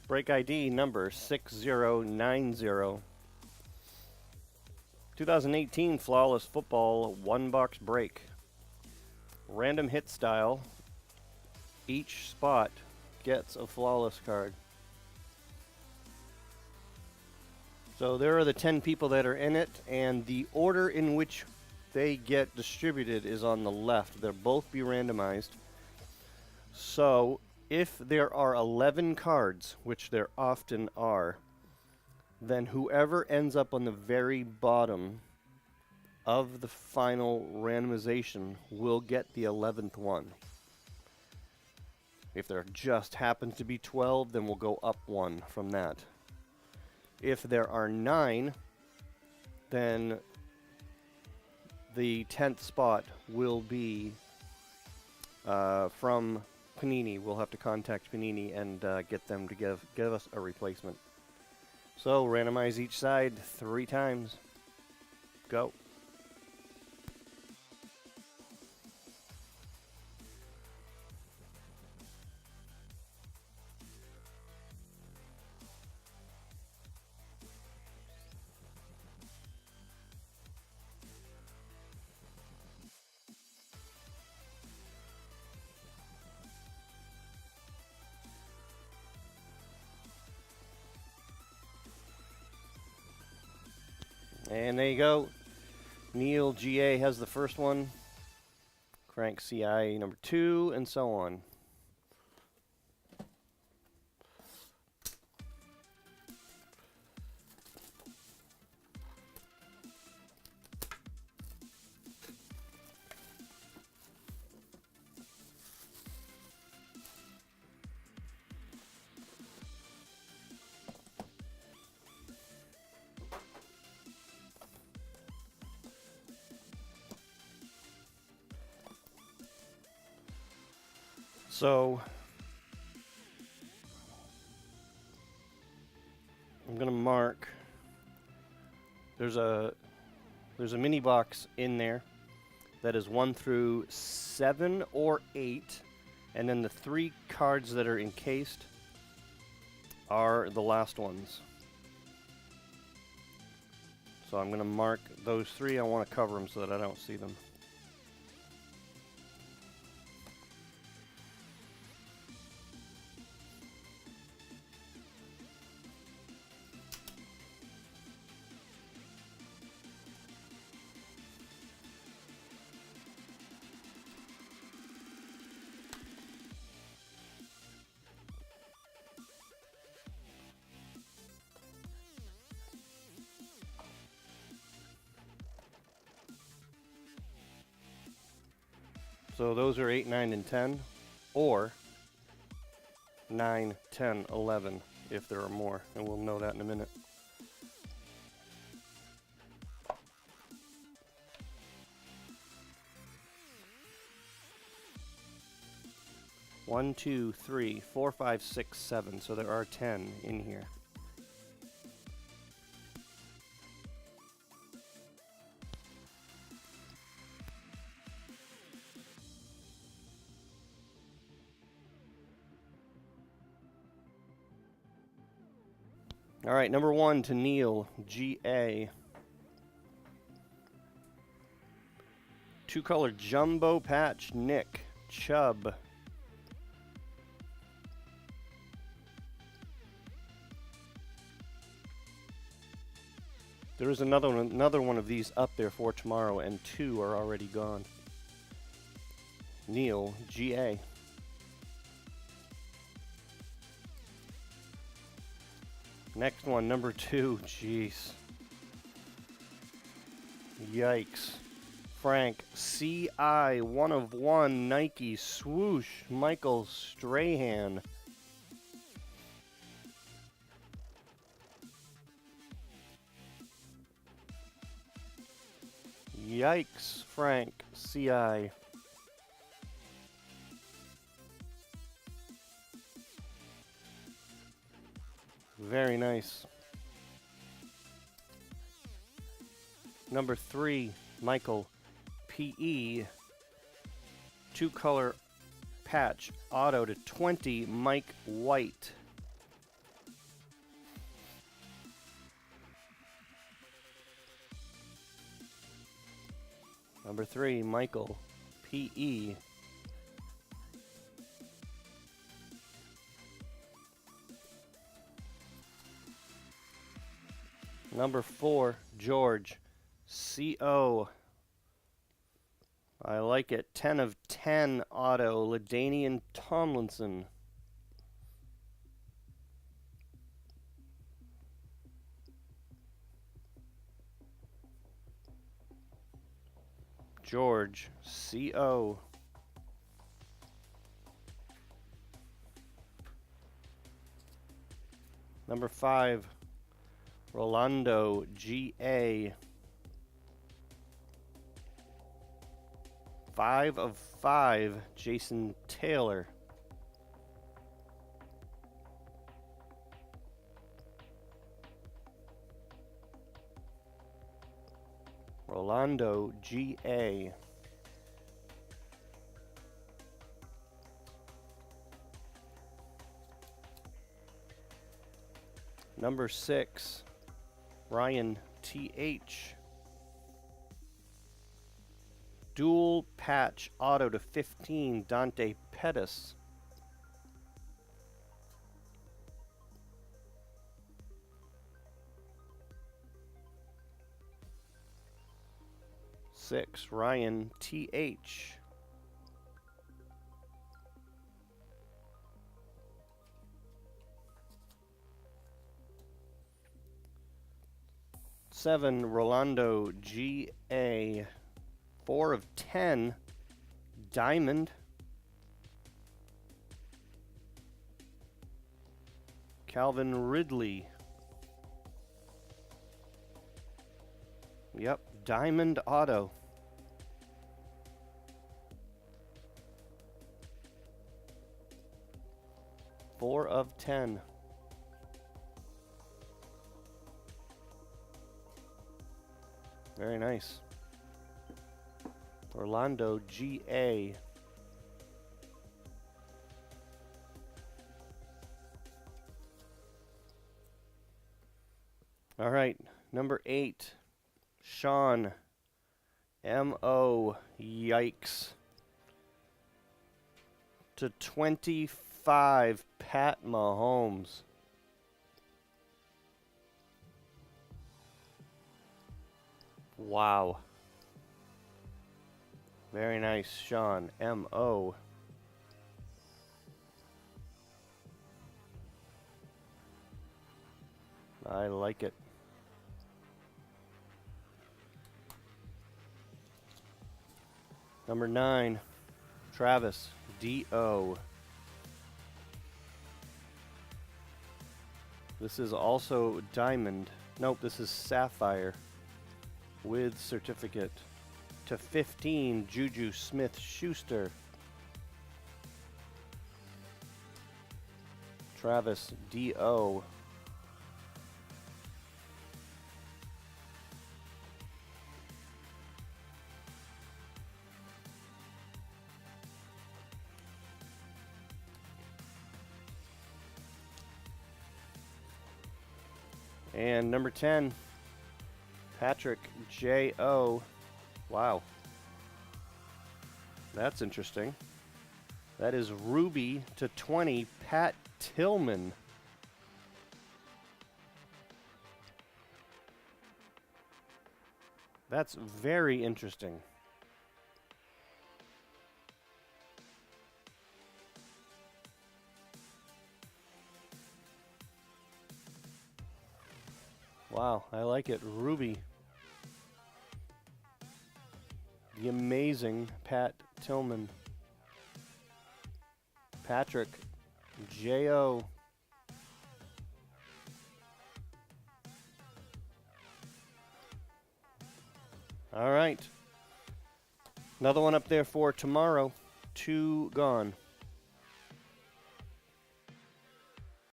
Break ID number 6090. 2018 Flawless Football 1-box break. Random hit style. Each spot gets a Flawless card. So there are the 10 people that are in it, and the order in which they get distributed is on the left. They'll both be randomized. So if there are 11 cards, which there often are, then whoever ends up on the very bottom of the final randomization will get the 11th one. If there just happens to be 12, then we'll go up one from that. If there are 9, then the 10th spot will be from Panini. We'll have to contact Panini and get them to give us a replacement. So randomize each side 3 times. Go. And there you go. Neil GA has the first one. Crank CI number 2, and so on. So I'm going to mark. There's a mini box in there that is 1 through 7 or 8, and then the 3 cards that are encased are the last ones. So I'm going to mark those 3. I want to cover them so that I don't see them. So those are 8, 9, and 10, or 9, 10, 11, if there are more, and we'll know that in a minute. One, 2, 3, 4, 5, 6, 7. So there are 10 in here. All right, number 1 to Neil GA. 2-color jumbo patch Nick Chubb. There is another one of these up there for tomorrow, and 2 are already gone. Neil GA. Next one, number 2. Jeez. Yikes. Frank CI 1 of 1 Nike swoosh Michael Strahan. Yikes, Frank CI. Very nice. Number 3, Michael PE. 2-color patch auto to 20, Mike White. Number 3, Michael, P.E. Number 4, George, C.O. I like it. 10 of 10 auto, LaDainian Tomlinson. George, C.O. Number 5, Rolando, G.A. 5 of 5, Jason Taylor. Rolando, G.A. Number 6, Ryan, T.H. Dual patch auto to 15, Dante Pettis. Six, Ryan, T.H. Seven, Rolando, G.A. 4 of 10, Diamond. Calvin Ridley. Yep, Diamond Auto. Four of 10. Very nice. Orlando, G.A. All right, number 8, Sean, M.O. Yikes. To 25, Pat Mahomes. Wow. Very nice, Sean, M.O. I like it. Number 9, Travis, D.O. This is also Diamond. Nope, this is Sapphire with certificate. To 15, Juju Smith-Schuster. Travis, D.O. And number 10, Patrick, J.O. Wow. That's interesting. That is Ruby to 20, Pat Tillman. That's very interesting. Wow, I like it. Ruby. The amazing Pat Tillman. Patrick, J.O. All right. Another one up there for tomorrow. 2 gone.